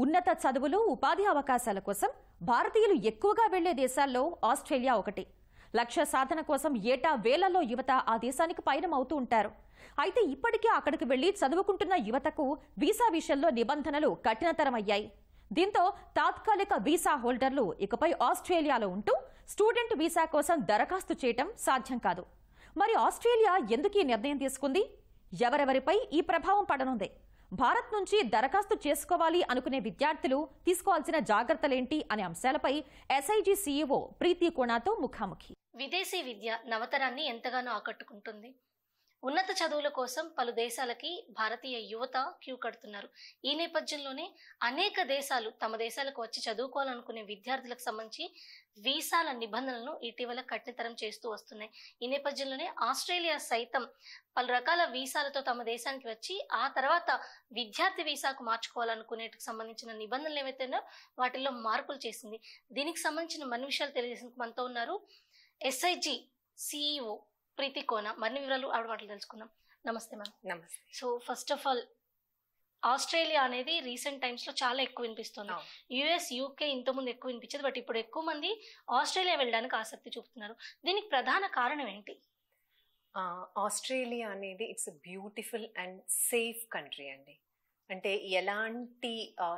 ఉన్నత చదువులు ఉపాధి అవకాశాల కోసం భారతీయులు ఎక్కువగా వెళ్లే దేశాల్లో ఆస్ట్రేలియా ఒకటి. లక్ష్య సాధన కోసం ఏటా వేలలో యువత ఆ దేశానికి పయనమవుతూ ఉంటారు. అయితే ఇప్పటికే అక్కడికి వెళ్లి చదువుకుంటున్న యువతకు వీసా విషయంలో నిబంధనలు కఠినతరమయ్యాయి. దీంతో తాత్కాలిక వీసా హోల్డర్లు ఇకపై ఆస్ట్రేలియాలో ఉంటూ స్టూడెంట్ వీసా కోసం దరఖాస్తు చేయటం సాధ్యం కాదు. మరి ఆస్ట్రేలియా ఎందుకు ఈ నిర్ణయం తీసుకుంది? ఎవరెవరిపై ఈ ప్రభావం పడనుంది? భారత్ నుంచి దరఖాస్తు చేసుకోవాలి అనుకునే విద్యార్థులు తీసుకోవాల్సిన జాగ్రత్తలేంటి అనే అంశాలపై ఎస్ఐజీ సీఈఓ ప్రీతి కోణాతో ముఖాముఖి. విదేశీ విద్య నవతరాన్ని ఎంతగానో ఆకట్టుకుంటుంది. ఉన్నత చదువుల కోసం పలు దేశాలకి భారతీయ యువత క్యూ కడుతున్నారు. ఈ నేపథ్యంలోనే అనేక దేశాలు తమ దేశాలకు వచ్చి చదువుకోవాలనుకునే విద్యార్థులకు సంబంధించి వీసాల నిబంధనలను ఇటీవల కఠినతరం చేస్తూ వస్తున్నాయి. ఈ నేపథ్యంలోనే ఆస్ట్రేలియా సైతం పలు రకాల వీసాలతో తమ దేశానికి వచ్చి ఆ తర్వాత విద్యార్థి వీసాకు మార్చుకోవాలనుకునేటికి సంబంధించిన నిబంధనలు ఏవైతేనో వాటిల్లో మార్పులు చేసింది. దీనికి సంబంధించిన మరిన్ని విషయాలు తెలియజేసేందుకు మనతో ఉన్నారు ఎస్ఐజీ సిఇఓ ప్రీతి కోన. మరిన్ని వివరాలు ఆవిడ మాటలు తెలుసుకుందాం. నమస్తే మ్యామ్. నమస్తే. So first of all, Australia అనేది రీసెంట్ టైమ్స్ లో చాలా ఎక్కువ వినిపిస్తుంది. యుఎస్, యూకే ఇంతకుముందు ఎక్కువ వినిపించేది, బట్ ఇప్పుడు ఎక్కువ మంది ఆస్ట్రేలియా వెళ్ళడానికి ఆసక్తి చూపుతున్నారు. దీనికి ప్రధాన కారణం ఏంటి? ఆస్ట్రేలియా అనేది it's beautiful and safe country అండి. అంటే ఎలాంటి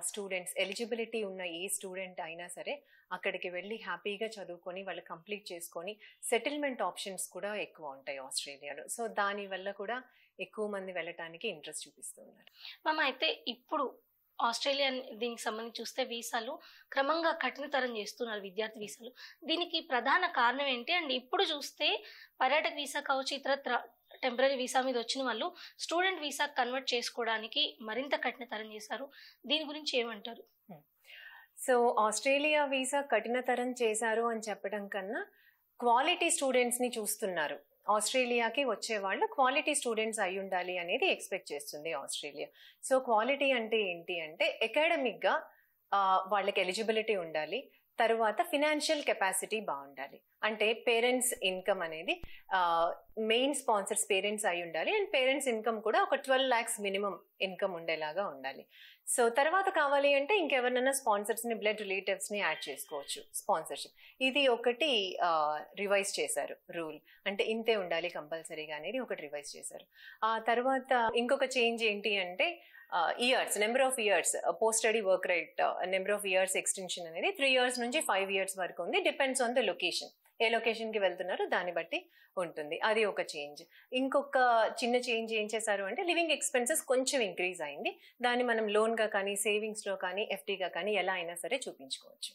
స్టూడెంట్స్, ఎలిజిబిలిటీ ఉన్న ఏ స్టూడెంట్ అయినా సరే అక్కడికి వెళ్ళి హ్యాపీగా చదువుకొని వాళ్ళు కంప్లీట్ చేసుకొని సెటిల్మెంట్ ఆప్షన్స్ కూడా ఎక్కువ ఉంటాయి ఆస్ట్రేలియాలో. సో దానివల్ల కూడా ఎక్కువ మంది వెళ్ళటానికి ఇంట్రెస్ట్ చూపిస్తున్నారు. మ్యామ్, అయితే ఇప్పుడు ఆస్ట్రేలియా దీనికి సంబంధించి చూస్తే వీసాలు క్రమంగా కఠినతరం చేస్తున్నారు, విద్యార్థి వీసాలు. దీనికి ప్రధాన కారణం ఏంటి? అండ్ ఇప్పుడు చూస్తే పర్యాటక వీసా కావచ్చు, ఇతరత్ర టెంపరీ వీసా మీద వచ్చిన వాళ్ళు స్టూడెంట్ వీసా కన్వర్ట్ చేసుకోవడానికి మరింత కఠినతరం చేశారు. దీని గురించి ఏమంటారు? సో ఆస్ట్రేలియా వీసా కఠినతరం చేశారు అని చెప్పడం కన్నా క్వాలిటీ స్టూడెంట్స్ ని చూస్తున్నారు. ఆస్ట్రేలియాకి వచ్చే వాళ్ళు క్వాలిటీ స్టూడెంట్స్ అయి ఉండాలి అనేది ఎక్స్పెక్ట్ చేస్తుంది ఆస్ట్రేలియా. సో క్వాలిటీ అంటే ఏంటి అంటే అకాడమిక్ గా వాళ్ళకి ఎలిజిబిలిటీ ఉండాలి, తర్వాత ఫినాన్షియల్ కెపాసిటీ బాగుండాలి. అంటే పేరెంట్స్ ఇన్కమ్ అనేది మెయిన్ స్పాన్సర్స్ పేరెంట్స్ అయి ఉండాలి, అండ్ పేరెంట్స్ ఇన్కమ్ కూడా ఒక 12 lakhs మినిమం ఇన్కమ్ ఉండేలాగా ఉండాలి. సో తర్వాత కావాలి అంటే ఇంకెవరినైనా స్పాన్సర్స్ ని, బ్లడ్ రిలేటివ్స్ ని యాడ్ చేసుకోవచ్చు స్పాన్సర్షిప్. ఇది ఒకటి రివైజ్ చేశారు రూల్. అంటే ఇంతే ఉండాలి కంపల్సరీగా అనేది ఒకటి రివైజ్ చేశారు. ఆ తర్వాత ఇంకొక చేంజ్ ఏంటి అంటే years, number of years post study work right number of years extension అనేది 3 years నుంచి 5 years వరకు ఉంది. Depends on the location, A location కి వెళ్తున్నారో దాన్ని బట్టి ఉంటుంది. అది ఒక చేంజ్. ఇంకొక చిన్న చేంజ్ ఏం చేశారు అంటే లివింగ్ ఎక్స్పెన్సెస్ కొంచెం ఇంక్రీజ్ అయింది. దాన్ని మనం లోన్ గా కానీ, సేవింగ్స్ లో కానీ, ఎఫ్డీగా కానీ ఎలా అయినా సరే చూపించుకోవచ్చు.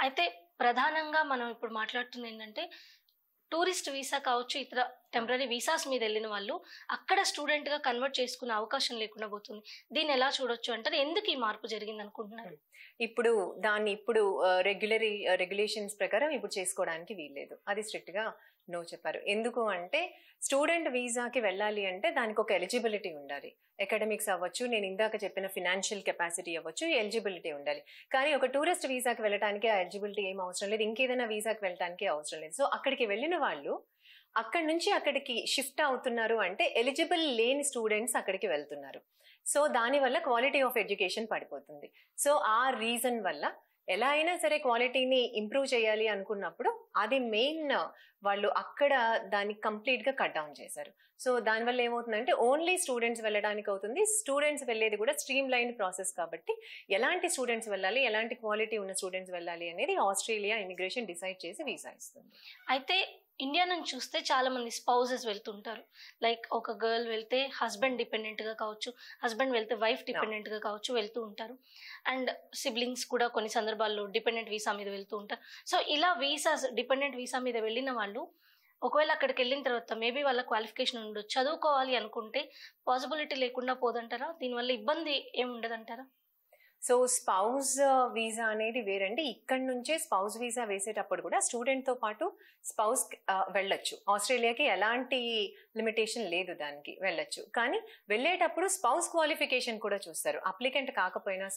అయితే ప్రధానంగా మనం ఇప్పుడు మాట్లాడుతుంది ఏంటంటే టూరిస్ట్ వీసా కావచ్చు, ఇతర టెంపరీ వీసాస్ మీద వెళ్ళిన వాళ్ళు అక్కడ స్టూడెంట్ గా కన్వర్ట్ చేసుకునే అవకాశం లేకుండా పోతుంది. దీన్ని ఎలా చూడొచ్చు అంటారు? ఎందుకు ఈ మార్పు జరిగింది అనుకుంటున్నారు? ఇప్పుడు రెగ్యులేషన్స్ ప్రకారం ఇప్పుడు చేసుకోవడానికి వీల్లేదు. అది స్ట్రిక్ట్ గా నో చెప్పారు. ఎందుకు అంటే స్టూడెంట్ వీసాకి వెళ్ళాలి అంటే దానికి ఒక ఎలిజిబిలిటీ ఉండాలి. అకాడమిక్స్ అవ్వచ్చు, నేను ఇందాక చెప్పిన ఫినాన్షియల్ కెపాసిటీ అవ్వచ్చు, ఎలిజిబిలిటీ ఉండాలి. కానీ ఒక టూరిస్ట్ వీసాకి వెళ్ళడానికి ఆ ఎలిజిబిలిటీ ఏం అవసరం లేదు, ఇంకేదైనా వీసాకి వెళ్ళడానికి అవసరం లేదు. సో అక్కడికి వెళ్ళిన వాళ్ళు అక్కడి నుంచి అక్కడికి షిఫ్ట్ అవుతున్నారు అంటే ఎలిజిబుల్ లేని స్టూడెంట్స్ అక్కడికి వెళ్తున్నారు. సో దానివల్ల క్వాలిటీ ఆఫ్ ఎడ్యుకేషన్ పడిపోతుంది. సో ఆ రీజన్ వల్ల ఎలా అయినా సరే క్వాలిటీని ఇంప్రూవ్ చేయాలి అనుకున్నప్పుడు అది మెయిన్ వాళ్ళు అక్కడ దాన్ని కంప్లీట్ గా కట్ డౌన్ చేశారు. సో దానివల్ల ఏమవుతుందంటే ఓన్లీ స్టూడెంట్స్ వెళ్ళడానికి అవుతుంది. స్టూడెంట్స్ వెళ్ళేది కూడా స్ట్రీమ్ లైన్ ప్రాసెస్ కాబట్టి ఎలాంటి స్టూడెంట్స్ వెళ్ళాలి, ఎలాంటి క్వాలిటీ ఉన్న స్టూడెంట్స్ వెళ్ళాలి అనేది ఆస్ట్రేలియా ఇమిగ్రేషన్ డిసైడ్ చేసి వీసా ఇస్తుంది. అయితే ఇండియా నుంచి చూస్తే చాలా మంది స్పౌజెస్ వెళ్తుంటారు. లైక్ ఒక గర్ల్ వెళ్తే హస్బెండ్ డిపెండెంట్ గా కావచ్చు, హస్బెండ్ వెళ్తే వైఫ్ డిపెండెంట్ గా కావచ్చు వెళ్తూ ఉంటారు. అండ్ సిబ్లింగ్స్ కూడా కొన్ని సందర్భాల్లో డిపెండెంట్ వీసా మీద వెళ్తూ ఉంటారు. సో ఇలా వీసాస్, డిపెండెంట్ వీసా మీద వెళ్ళిన వాళ్ళు ఒకవేళ అక్కడికి వెళ్ళిన తర్వాత మేబీ వాళ్ళ క్వాలిఫికేషన్ ఉండదు, చదువుకోవాలి అనుకుంటే పాసిబిలిటీ లేకుండా పోదంటారా? దీనివల్ల ఇబ్బంది ఏముండదంటారా? సో స్పౌజ్ వీసా అనేది వేరండి. ఇక్కడ నుంచే స్పౌజ్ వీసా వేసేటప్పుడు కూడా స్టూడెంట్ తో పాటు స్పౌజ్ వెళ్ళొచ్చు. ఆస్ట్రేలియాకి ఎలాంటి లిమిటేషన్ లేదు, దానికి వెళ్ళొచ్చు. కానీ వెళ్ళేటప్పుడు స్పౌజ్ క్వాలిఫికేషన్ కూడా చూస్తారు. అప్లికెంట్ కాకపోయినా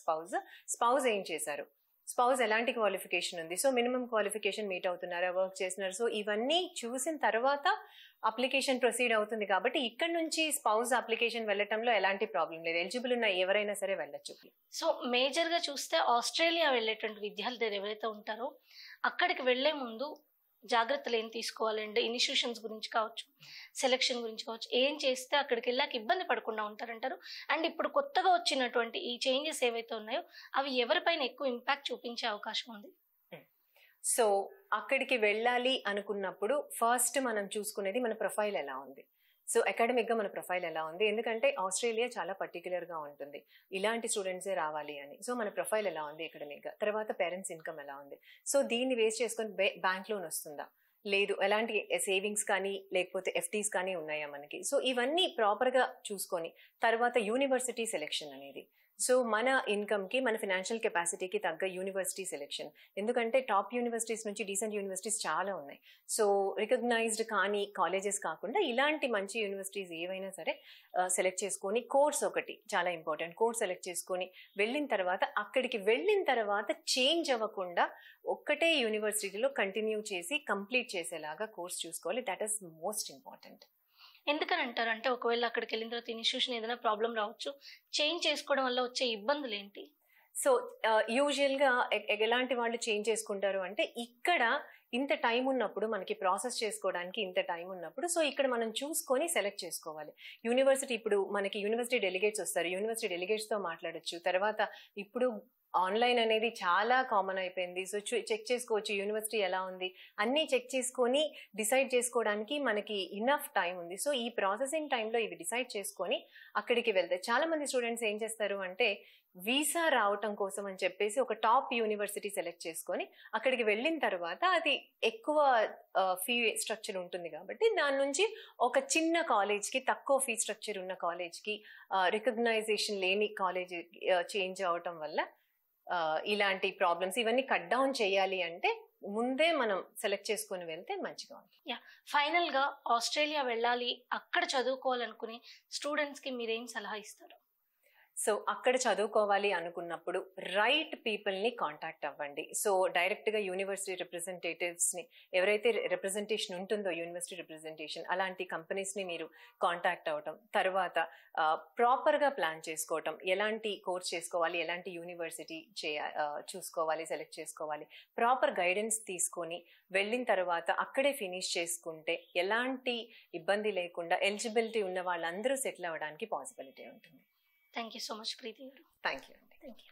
స్పౌజ్ ఏం చేశారు, స్పౌస్ ఎలాంటి క్వాలిఫికేషన్ ఉంది, సో మినిమం క్వాలిఫికేషన్ మీట్ అవుతున్నారా, వర్క్ చేస్తున్నారు, సో ఇవన్నీ చూసిన తర్వాత అప్లికేషన్ ప్రొసీడ్ అవుతుంది. కాబట్టి ఇక్కడ నుంచి స్పౌస్ అప్లికేషన్ వెళ్ళటంలో ఎలాంటి ప్రాబ్లం లేదు, ఎలిజిబుల్ ఉన్న ఎవరైనా సరే వెళ్ళొచ్చు. సో మేజర్ గా చూస్తే ఆస్ట్రేలియా వెళ్ళేటువంటి విద్యార్థులు ఎవరైతే ఉంటారో అక్కడికి వెళ్లే ముందు జాగ్రత్తలు ఏం తీసుకోవాలంటే ఇన్స్టిట్యూషన్స్ గురించి కావచ్చు, సెలక్షన్ గురించి కావచ్చు, ఏం చేస్తే అక్కడికి వెళ్ళాక ఇబ్బంది పడకుండా ఉంటారంటారు. అండ్ ఇప్పుడు కొత్తగా వచ్చినటువంటి ఈ చేంజెస్ ఏవైతే ఉన్నాయో అవి ఎవరిపైన ఎక్కువ ఇంపాక్ట్ చూపించే అవకాశం ఉంది? సో అక్కడికి వెళ్ళాలి అనుకున్నప్పుడు ఫస్ట్ మనం చూసుకునేది మన ప్రొఫైల్ ఎలా ఉంది. సో అకాడమిక్గా మన ప్రొఫైల్ ఎలా ఉంది, ఎందుకంటే ఆస్ట్రేలియా చాలా పర్టికులర్గా ఉంటుంది ఇలాంటి స్టూడెంట్సే రావాలి అని. సో మన ప్రొఫైల్ ఎలా ఉంది అకాడమిక్గా, తర్వాత పేరెంట్స్ ఇన్కమ్ ఎలా ఉంది, సో దీన్ని వేస్ట్ చేసుకొని బ్యాంక్ లోన్ వస్తుందా లేదు, ఎలాంటి సేవింగ్స్ కానీ లేకపోతే ఎఫ్టీస్ కానీ ఉన్నాయా మనకి, సో ఇవన్నీ ప్రాపర్గా చూసుకొని తర్వాత యూనివర్సిటీ సెలెక్షన్ అనేది. సో మన ఇన్కమ్కి మన ఫినాన్షియల్ కెపాసిటీకి తగ్గ యూనివర్సిటీ సెలెక్షన్, ఎందుకంటే టాప్ యూనివర్సిటీస్ నుంచి డీసెంట్ యూనివర్సిటీస్ చాలా ఉన్నాయి. సో రికగ్నైజ్డ్ కానీ కాలేజెస్ కాకుండా ఇలాంటి మంచి యూనివర్సిటీస్ ఏవైనా సరే సెలెక్ట్ చేసుకొని, కోర్స్ ఒకటి చాలా ఇంపార్టెంట్, కోర్స్ సెలెక్ట్ చేసుకొని వెళ్ళిన తర్వాత అక్కడికి వెళ్ళిన తర్వాత చేంజ్ అవ్వకుండా ఒక్కటే యూనివర్సిటీలో కంటిన్యూ చేసి కంప్లీట్ చేసేలాగా కోర్స్ చూసుకోవాలి. That is most important. ఎందుకని అంటారు అంటే ఒకవేళ అక్కడికి వెళ్ళిన తర్వాత ఇన్స్టిట్యూషన్ ఏదైనా ప్రాబ్లం రావచ్చు, చేంజ్ చేసుకోవడం వల్ల వచ్చే ఇబ్బందులు ఏంటి? సో యూజువల్గా ఎలాంటి వాళ్ళు చేంజ్ చేసుకుంటారు అంటే, ఇక్కడ ఇంత టైం ఉన్నప్పుడు మనకి ప్రాసెస్ చేసుకోవడానికి ఇంత టైం ఉన్నప్పుడు సో ఇక్కడ మనం చూసుకొని సెలెక్ట్ చేసుకోవాలి. యూనివర్సిటీ ఇప్పుడు మనకి యూనివర్సిటీ డెలిగేట్స్ వస్తారు, యూనివర్సిటీ డెలిగేట్స్తో మాట్లాడొచ్చు. తర్వాత ఇప్పుడు ఆన్లైన్ అనేది చాలా కామన్ అయిపోయింది. సో చెక్ చేసుకోవచ్చు యూనివర్సిటీ ఎలా ఉంది, అన్నీ చెక్ చేసుకొని డిసైడ్ చేసుకోవడానికి మనకి ఇనఫ్ టైం ఉంది. సో ఈ ప్రాసెసింగ్ టైంలో ఇవి డిసైడ్ చేసుకొని అక్కడికి వెళ్తే చాలా మంది స్టూడెంట్స్ ఏం చేస్తారు అంటే, వీసా రావటం కోసం అని చెప్పేసి ఒక టాప్ యూనివర్సిటీ సెలెక్ట్ చేసుకొని అక్కడికి వెళ్ళిన తర్వాత అది ఎక్కువ ఫీ స్ట్రక్చర్ ఉంటుంది కాబట్టి దాని నుంచి ఒక చిన్న కాలేజ్కి, తక్కువ ఫీ స్ట్రక్చర్ ఉన్న కాలేజ్కి, రికగ్నైజేషన్ లేని కాలేజ్ చేంజ్ అవటం వల్ల ఇలాంటి ప్రాబ్లమ్స్ ఇవన్నీ కట్ డౌన్ చేయాలి అంటే ముందే మనం సెలెక్ట్ చేసుకుని వెళ్తే మంచిగా ఉంటుంది. ఫైనల్ గా ఆస్ట్రేలియా వెళ్ళాలి, అక్కడ చదువుకోవాలనుకునే స్టూడెంట్స్ కి మీరేం సలహా ఇస్తారు? సో అక్కడ చదువుకోవాలి అనుకున్నప్పుడు రైట్ పీపుల్ని కాంటాక్ట్ అవ్వండి. సో డైరెక్ట్గా యూనివర్సిటీ రిప్రజెంటేటివ్స్ని, ఎవరైతే రిప్రజెంటేషన్ ఉంటుందో యూనివర్సిటీ రిప్రజెంటేషన్, అలాంటి కంపెనీస్ని మీరు కాంటాక్ట్ అవ్వటం, తర్వాత ప్రాపర్గా ప్లాన్ చేసుకోవటం, ఎలాంటి కోర్స్ చేసుకోవాలి, ఎలాంటి యూనివర్సిటీ చూసుకోవాలి, సెలెక్ట్ చేసుకోవాలి, ప్రాపర్ గైడెన్స్ తీసుకొని వెళ్ళిన తర్వాత అక్కడే ఫినిష్ చేసుకుంటే ఎలాంటి ఇబ్బంది లేకుండా ఎలిజిబిలిటీ ఉన్న వాళ్ళందరూ సెటిల్ అవ్వడానికి పాసిబిలిటీ ఉంటుంది. థ్యాంక్ యూ సో మచ్ ప్రీతి గారు. థ్యాంక్ యూ అండి. Thank you.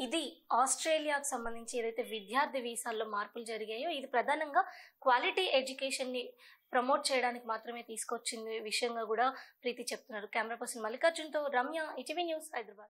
ఇది ఆస్ట్రేలియాకు సంబంధించి ఏదైతే విద్యార్థి వీసాల్లో మార్పులు జరిగాయో ఇది ప్రధానంగా క్వాలిటీ ఎడ్యుకేషన్ని ప్రమోట్ చేయడానికి మాత్రమే తీసుకొచ్చింది విషయంగా కూడా ప్రీతి చెప్తున్నారు. కెమెరా పర్సన్ మల్లికార్జున్తో రమ్య, ఈటీవీ న్యూస్, హైదరాబాద్.